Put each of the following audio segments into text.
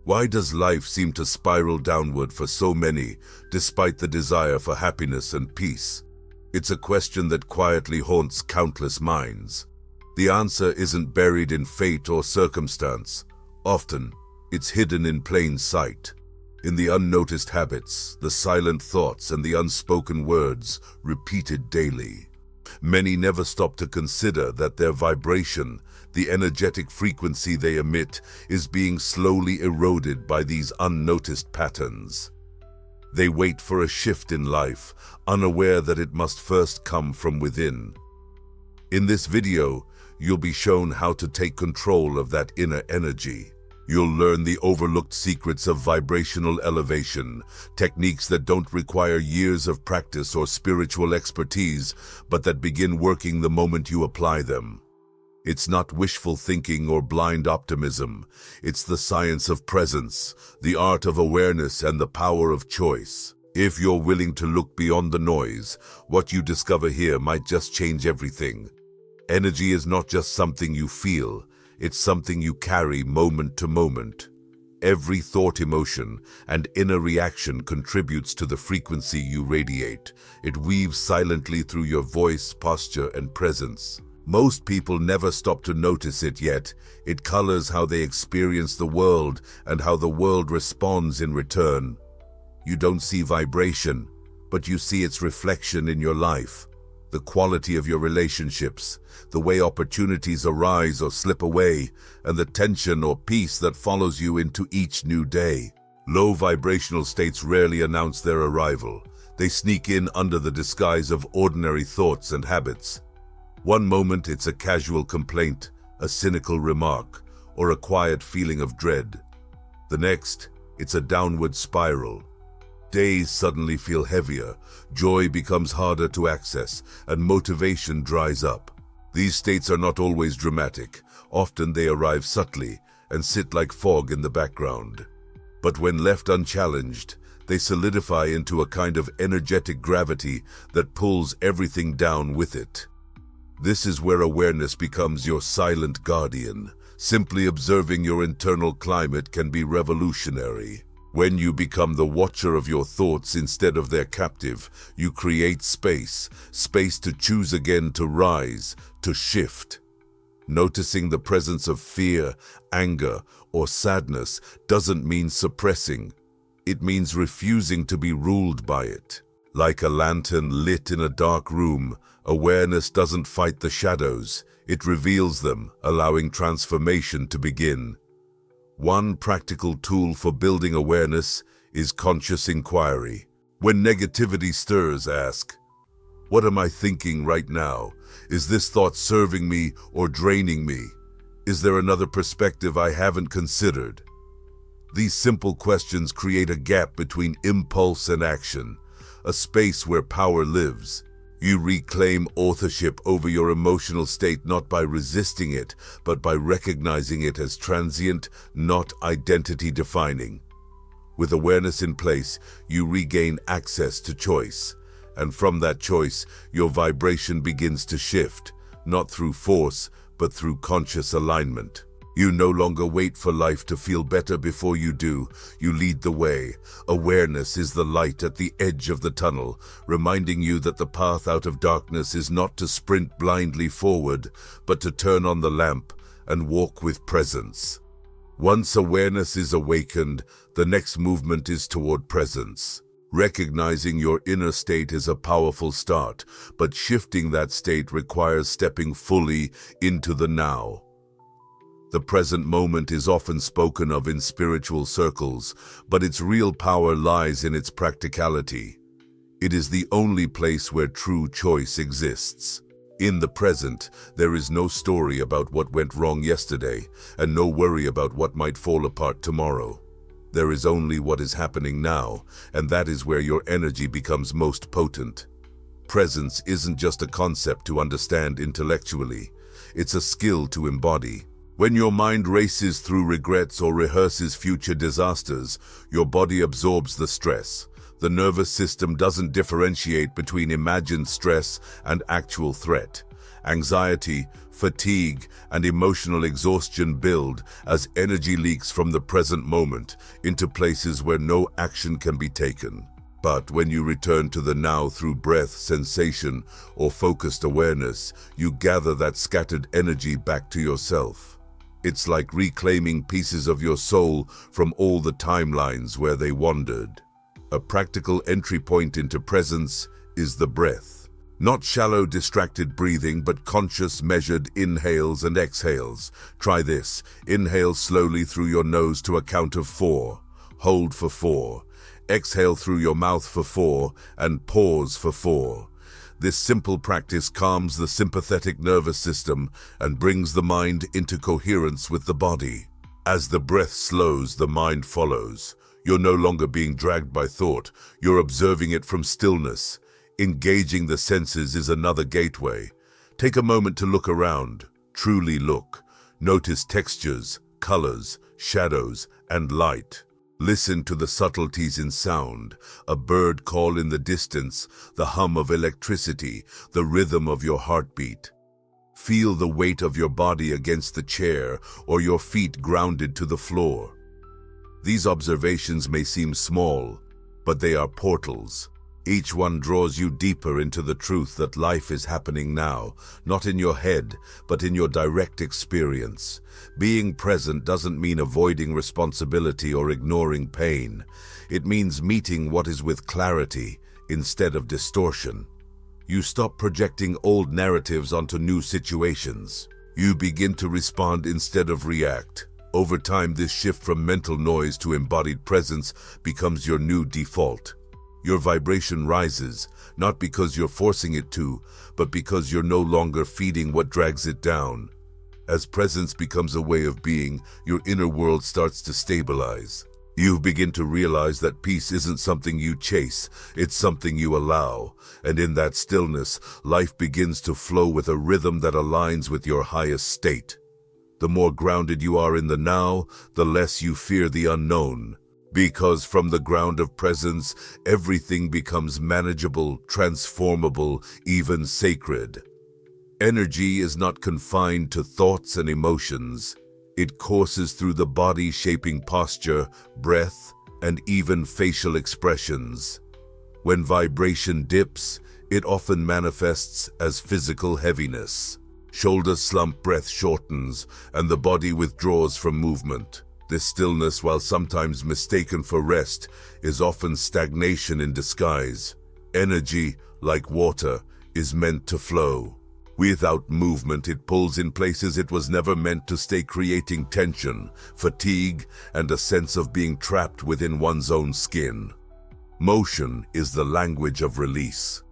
Why does life seem to spiral downward for so many, despite the desire for happiness and peace? It's a question that quietly haunts countless minds. The answer isn't buried in fate or circumstance. Often, it's hidden in plain sight. In the unnoticed habits, the silent thoughts, and the unspoken words repeated daily. Many never stop to consider that their vibration, the energetic frequency they emit, is being slowly eroded by these unnoticed patterns. They wait for a shift in life, unaware that it must first come from within. In this video, you'll be shown how to take control of that inner energy. You'll learn the overlooked secrets of vibrational elevation, techniques that don't require years of practice or spiritual expertise, but that begin working the moment you apply them. It's not wishful thinking or blind optimism. It's the science of presence, the art of awareness, and the power of choice. If you're willing to look beyond the noise, what you discover here might just change everything. Energy is not just something you feel. It's something you carry moment to moment. Every thought, emotion, and inner reaction contributes to the frequency you radiate. It weaves silently through your voice, posture, and presence. Most people never stop to notice it, yet it colors how they experience the world and how the world responds in return. You don't see vibration, but you see its reflection in your life. The quality of your relationships, the way opportunities arise or slip away, and the tension or peace that follows you into each new day. Low vibrational states rarely announce their arrival. They sneak in under the disguise of ordinary thoughts and habits. One moment it's a casual complaint, a cynical remark, or a quiet feeling of dread. The next, it's a downward spiral. Days suddenly feel heavier, joy becomes harder to access, and motivation dries up. These states are not always dramatic. Often they arrive subtly and sit like fog in the background. But when left unchallenged, they solidify into a kind of energetic gravity that pulls everything down with it. This is where awareness becomes your silent guardian. Simply observing your internal climate can be revolutionary. When you become the watcher of your thoughts instead of their captive, you create space to choose again, to rise, to shift. Noticing the presence of fear, anger, or sadness doesn't mean suppressing. It means refusing to be ruled by it. Like a lantern lit in a dark room, awareness doesn't fight the shadows, it reveals them, allowing transformation to begin. One practical tool for building awareness is conscious inquiry. When negativity stirs, ask, "What am I thinking right now? Is this thought serving me or draining me? Is there another perspective I haven't considered?" These simple questions create a gap between impulse and action, a space where power lives. You reclaim authorship over your emotional state not by resisting it, but by recognizing it as transient, not identity-defining. With awareness in place, you regain access to choice. And from that choice, your vibration begins to shift, not through force, but through conscious alignment. You no longer wait for life to feel better before you do. You lead the way. Awareness is the light at the edge of the tunnel, reminding you that the path out of darkness is not to sprint blindly forward, but to turn on the lamp and walk with presence. Once awareness is awakened, the next movement is toward presence. Recognizing your inner state is a powerful start, but shifting that state requires stepping fully into the now. The present moment is often spoken of in spiritual circles, but its real power lies in its practicality. It is the only place where true choice exists. In the present, there is no story about what went wrong yesterday, and no worry about what might fall apart tomorrow. There is only what is happening now, and that is where your energy becomes most potent. Presence isn't just a concept to understand intellectually, it's a skill to embody. When your mind races through regrets or rehearses future disasters, your body absorbs the stress. The nervous system doesn't differentiate between imagined stress and actual threat. Anxiety, Fatigue and emotional exhaustion build as energy leaks from the present moment into places where no action can be taken. But when you return to the now through breath, sensation, or focused awareness, you gather that scattered energy back to yourself. It's like reclaiming pieces of your soul from all the timelines where they wandered. A practical entry point into presence is the breath. Not shallow, distracted breathing, but conscious, measured inhales and exhales. Try this. Inhale slowly through your nose to a count of 4. Hold for 4. Exhale through your mouth for 4, and pause for 4. This simple practice calms the sympathetic nervous system and brings the mind into coherence with the body. As the breath slows, the mind follows. You're no longer being dragged by thought. You're observing it from stillness. Engaging the senses is another gateway. Take a moment to look around. Truly look. Notice textures, colors, shadows, and light. Listen to the subtleties in sound, a bird call in the distance, the hum of electricity, the rhythm of your heartbeat. Feel the weight of your body against the chair or your feet grounded to the floor. These observations may seem small, but they are portals. Each one draws you deeper into the truth that life is happening now, not in your head, but in your direct experience. Being present doesn't mean avoiding responsibility or ignoring pain. It means meeting what is with clarity instead of distortion. You stop projecting old narratives onto new situations. You begin to respond instead of react. Over time, this shift from mental noise to embodied presence becomes your new default. Your vibration rises, not because you're forcing it to, but because you're no longer feeding what drags it down. As presence becomes a way of being, your inner world starts to stabilize. You begin to realize that peace isn't something you chase, it's something you allow. And in that stillness, life begins to flow with a rhythm that aligns with your highest state. The more grounded you are in the now, the less you fear the unknown. Because from the ground of presence, everything becomes manageable, transformable, even sacred. Energy is not confined to thoughts and emotions. It courses through the body, shaping posture, breath, and even facial expressions. When vibration dips, it often manifests as physical heaviness. Shoulders slump, breath shortens, and the body withdraws from movement. This stillness, while sometimes mistaken for rest, is often stagnation in disguise. Energy, like water, is meant to flow. Without movement, it pulls in places it was never meant to stay, creating tension, fatigue, and a sense of being trapped within one's own skin. Motion is the language of release.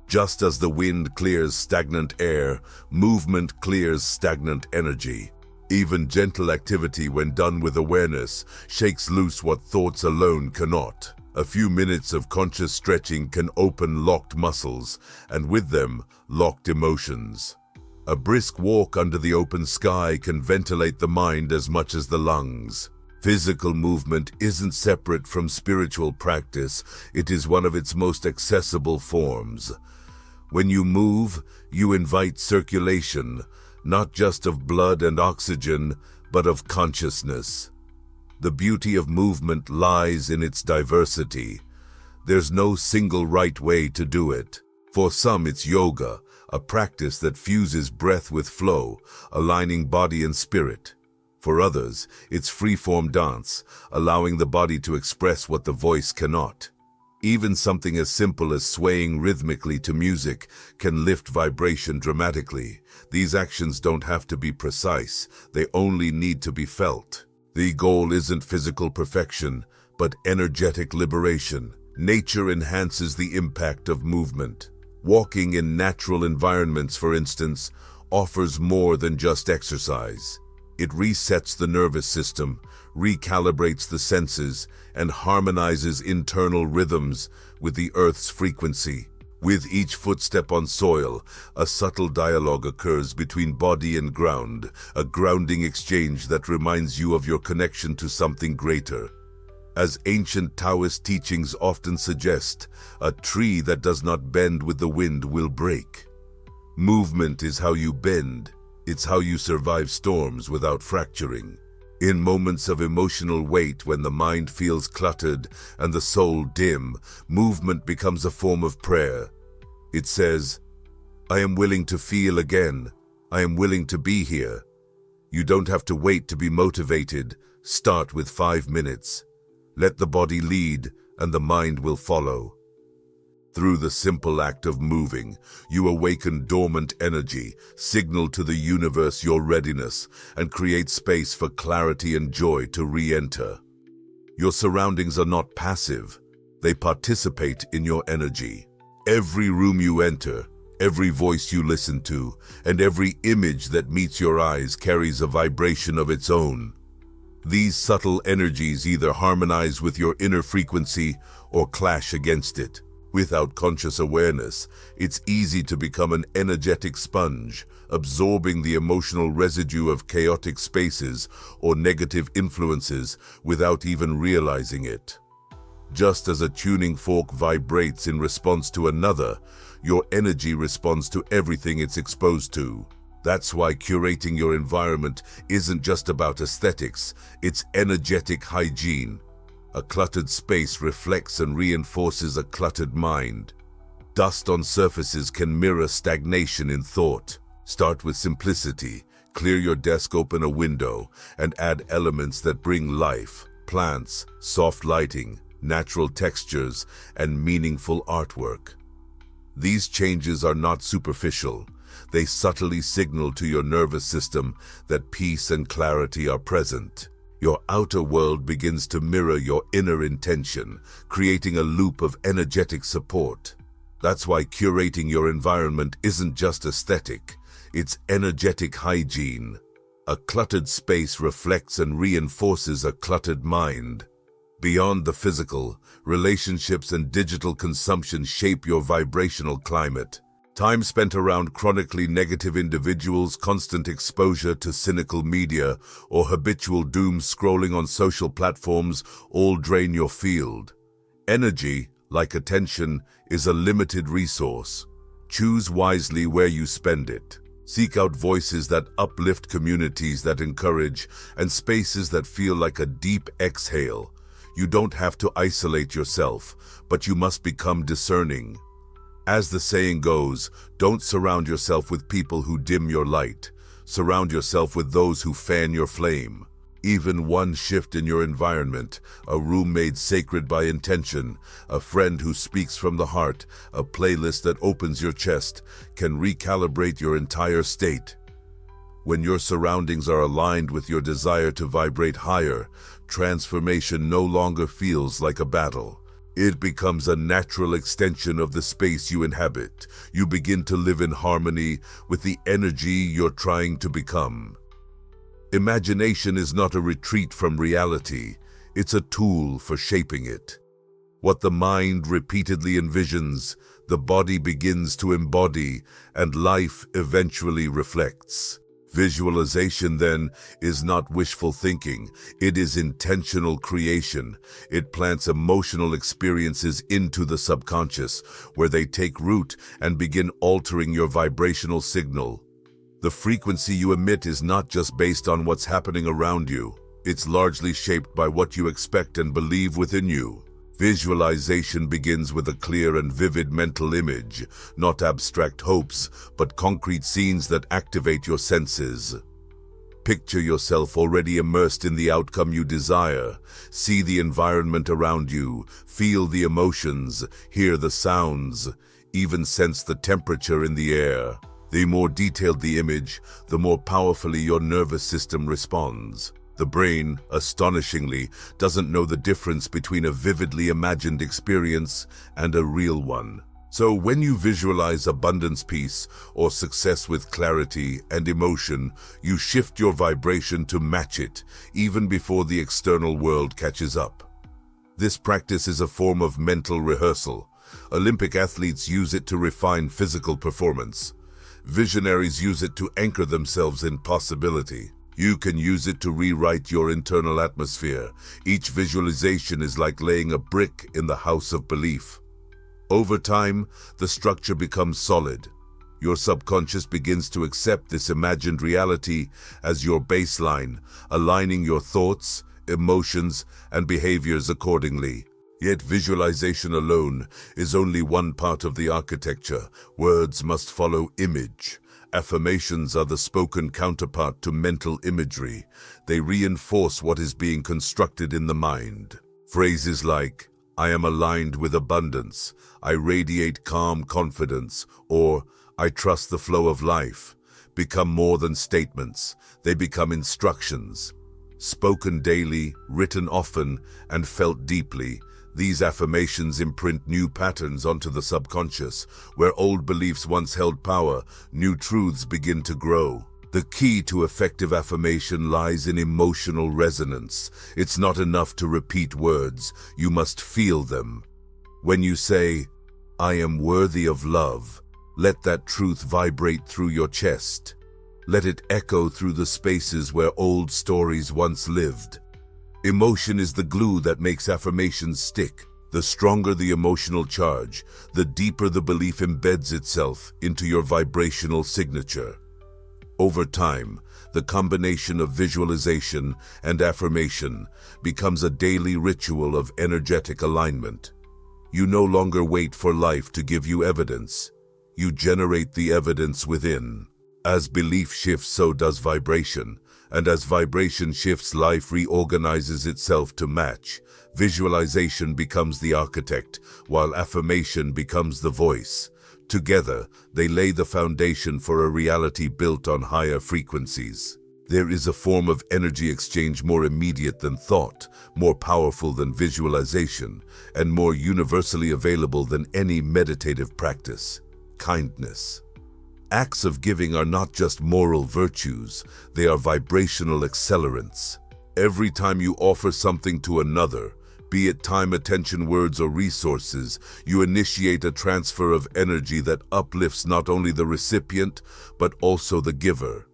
Just as the wind clears stagnant air, movement clears stagnant energy. Even gentle activity, when done with awareness, shakes loose what thoughts alone cannot. A few minutes of conscious stretching can open locked muscles, and with them, locked emotions. A brisk walk under the open sky can ventilate the mind as much as the lungs. Physical movement isn't separate from spiritual practice, it is one of its most accessible forms. When you move, you invite circulation, not just of blood and oxygen, but of consciousness. The beauty of movement lies in its diversity. There's no single right way to do it. For some, it's yoga, a practice that fuses breath with flow, aligning body and spirit. For others, it's free-form dance, allowing the body to express what the voice cannot. Even something as simple as swaying rhythmically to music can lift vibration dramatically. These actions don't have to be precise, they only need to be felt. The goal isn't physical perfection, but energetic liberation. Nature enhances the impact of movement. Walking in natural environments, for instance, offers more than just exercise. It resets the nervous system, recalibrates the senses, and harmonizes internal rhythms with the Earth's frequency. With each footstep on soil, a subtle dialogue occurs between body and ground, a grounding exchange that reminds you of your connection to something greater. As ancient Taoist teachings often suggest, a tree that does not bend with the wind will break. Movement is how you bend. It's how you survive storms without fracturing. In moments of emotional weight, when the mind feels cluttered and the soul dim, movement becomes a form of prayer. It says, "I am willing to feel again. I am willing to be here." You don't have to wait to be motivated. Start with 5 minutes. Let the body lead, and the mind will follow. Through the simple act of moving, you awaken dormant energy, signal to the universe your readiness, and create space for clarity and joy to re-enter. Your surroundings are not passive. They participate in your energy. Every room you enter, every voice you listen to, and every image that meets your eyes carries a vibration of its own. These subtle energies either harmonize with your inner frequency or clash against it. Without conscious awareness, it's easy to become an energetic sponge, absorbing the emotional residue of chaotic spaces or negative influences without even realizing it. Just as a tuning fork vibrates in response to another, your energy responds to everything it's exposed to. That's why curating your environment isn't just about aesthetics, it's energetic hygiene. A cluttered space reflects and reinforces a cluttered mind. Dust on surfaces can mirror stagnation in thought. Start with simplicity. Clear your desk, open a window, and add elements that bring life. Plants, soft lighting, natural textures, and meaningful artwork. These changes are not superficial. They subtly signal to your nervous system that peace and clarity are present. Your outer world begins to mirror your inner intention, creating a loop of energetic support. That's why curating your environment isn't just aesthetic, it's energetic hygiene. A cluttered space reflects and reinforces a cluttered mind. Beyond the physical, relationships and digital consumption shape your vibrational climate. Time spent around chronically negative individuals, constant exposure to cynical media, or habitual doom scrolling on social platforms all drain your field. Energy, like attention, is a limited resource. Choose wisely where you spend it. Seek out voices that uplift, communities that encourage, and spaces that feel like a deep exhale. You don't have to isolate yourself, but you must become discerning. As the saying goes, don't surround yourself with people who dim your light. Surround yourself with those who fan your flame. Even one shift in your environment, a room made sacred by intention, a friend who speaks from the heart, a playlist that opens your chest, can recalibrate your entire state. When your surroundings are aligned with your desire to vibrate higher, transformation no longer feels like a battle. It becomes a natural extension of the space you inhabit. You begin to live in harmony with the energy you're trying to become. Imagination is not a retreat from reality. It's a tool for shaping it. What the mind repeatedly envisions, the body begins to embody, and life eventually reflects. Visualization, then, is not wishful thinking. It is intentional creation. It plants emotional experiences into the subconscious, where they take root and begin altering your vibrational signal. The frequency you emit is not just based on what's happening around you. It's largely shaped by what you expect and believe within you. Visualization begins with a clear and vivid mental image, not abstract hopes, but concrete scenes that activate your senses. Picture yourself already immersed in the outcome you desire. See the environment around you, feel the emotions, hear the sounds, even sense the temperature in the air. The more detailed the image, the more powerfully your nervous system responds. The brain, astonishingly, doesn't know the difference between a vividly imagined experience and a real one. So when you visualize abundance, peace, or success with clarity and emotion, you shift your vibration to match it, even before the external world catches up. This practice is a form of mental rehearsal. Olympic athletes use it to refine physical performance. Visionaries use it to anchor themselves in possibility. You can use it to rewrite your internal atmosphere. Each visualization is like laying a brick in the house of belief. Over time, the structure becomes solid. Your subconscious begins to accept this imagined reality as your baseline, aligning your thoughts, emotions, and behaviors accordingly. Yet visualization alone is only one part of the architecture. Words must follow image. Affirmations are the spoken counterpart to mental imagery. They reinforce what is being constructed in the mind. Phrases like, "I am aligned with abundance," "I radiate calm confidence," or "I trust the flow of life," become more than statements. They become instructions. Spoken daily, written often, and felt deeply, these affirmations imprint new patterns onto the subconscious. Where old beliefs once held power, new truths begin to grow. The key to effective affirmation lies in emotional resonance. It's not enough to repeat words, you must feel them. When you say, "I am worthy of love," let that truth vibrate through your chest. Let it echo through the spaces where old stories once lived. Emotion is the glue that makes affirmations stick. The stronger the emotional charge, the deeper the belief embeds itself into your vibrational signature. Over time, the combination of visualization and affirmation becomes a daily ritual of energetic alignment. You no longer wait for life to give you evidence. You generate the evidence within. As belief shifts, so does vibration. And as vibration shifts, life reorganizes itself to match. Visualization becomes the architect, while affirmation becomes the voice. Together, they lay the foundation for a reality built on higher frequencies. There is a form of energy exchange more immediate than thought, more powerful than visualization, and more universally available than any meditative practice: kindness. Acts of giving are not just moral virtues, they are vibrational accelerants. Every time you offer something to another, be it time, attention, words, or resources, you initiate a transfer of energy that uplifts not only the recipient, but also the giver.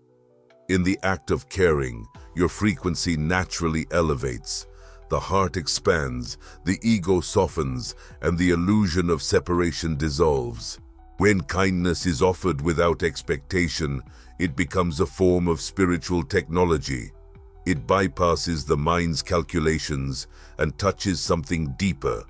In the act of caring, your frequency naturally elevates. The heart expands, the ego softens, and the illusion of separation dissolves. When kindness is offered without expectation, it becomes a form of spiritual technology. It bypasses the mind's calculations and touches something deeper,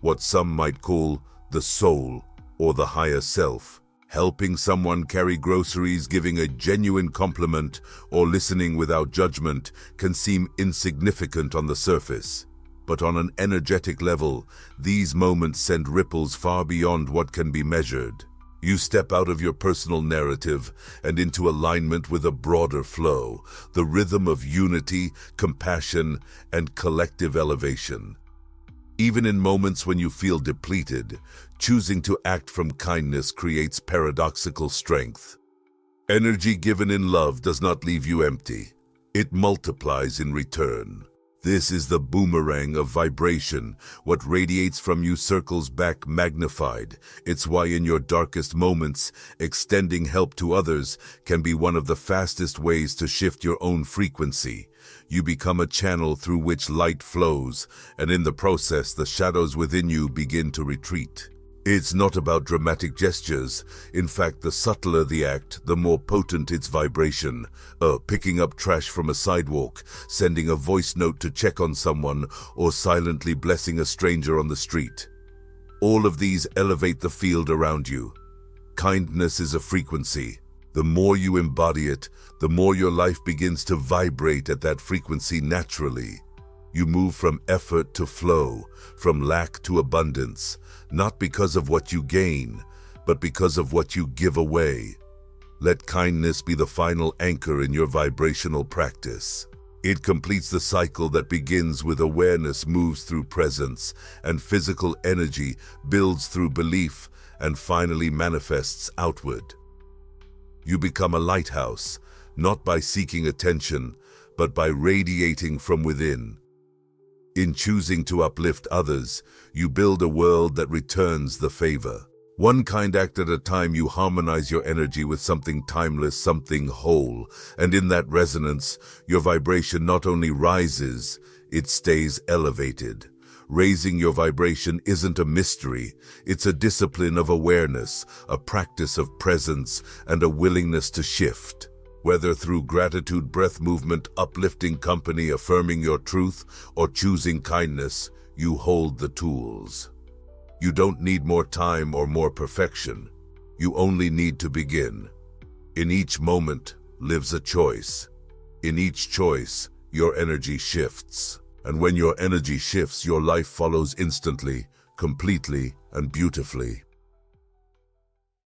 what some might call the soul or the higher self. Helping someone carry groceries, giving a genuine compliment, or listening without judgment can seem insignificant on the surface. But on an energetic level, these moments send ripples far beyond what can be measured. You step out of your personal narrative and into alignment with a broader flow, the rhythm of unity, compassion, and collective elevation. Even in moments when you feel depleted, choosing to act from kindness creates paradoxical strength. Energy given in love does not leave you empty. It multiplies in return. This is the boomerang of vibration. What radiates from you circles back magnified. It's why in your darkest moments, extending help to others can be one of the fastest ways to shift your own frequency. You become a channel through which light flows, and in the process, the shadows within you begin to retreat. It's not about dramatic gestures. In fact, the subtler the act, the more potent its vibration. Picking up trash from a sidewalk, sending a voice note to check on someone, or silently blessing a stranger on the street. All of these elevate the field around you. Kindness is a frequency. The more you embody it, the more your life begins to vibrate at that frequency naturally. You move from effort to flow, from lack to abundance, not because of what you gain, but because of what you give away. Let kindness be the final anchor in your vibrational practice. It completes the cycle that begins with awareness, moves through presence, and physical energy builds through belief, and finally manifests outward. You become a lighthouse, not by seeking attention, but by radiating from within. In choosing to uplift others, you build a world that returns the favor. One kind act at a time, you harmonize your energy with something timeless, something whole, and in that resonance, your vibration not only rises, it stays elevated. Raising your vibration isn't a mystery. It's a discipline of awareness, a practice of presence, and a willingness to shift. Whether through gratitude, breath movement, uplifting company, affirming your truth, or choosing kindness, you hold the tools. You don't need more time or more perfection. You only need to begin. In each moment lives a choice. In each choice, your energy shifts. And when your energy shifts, your life follows instantly, completely, and beautifully.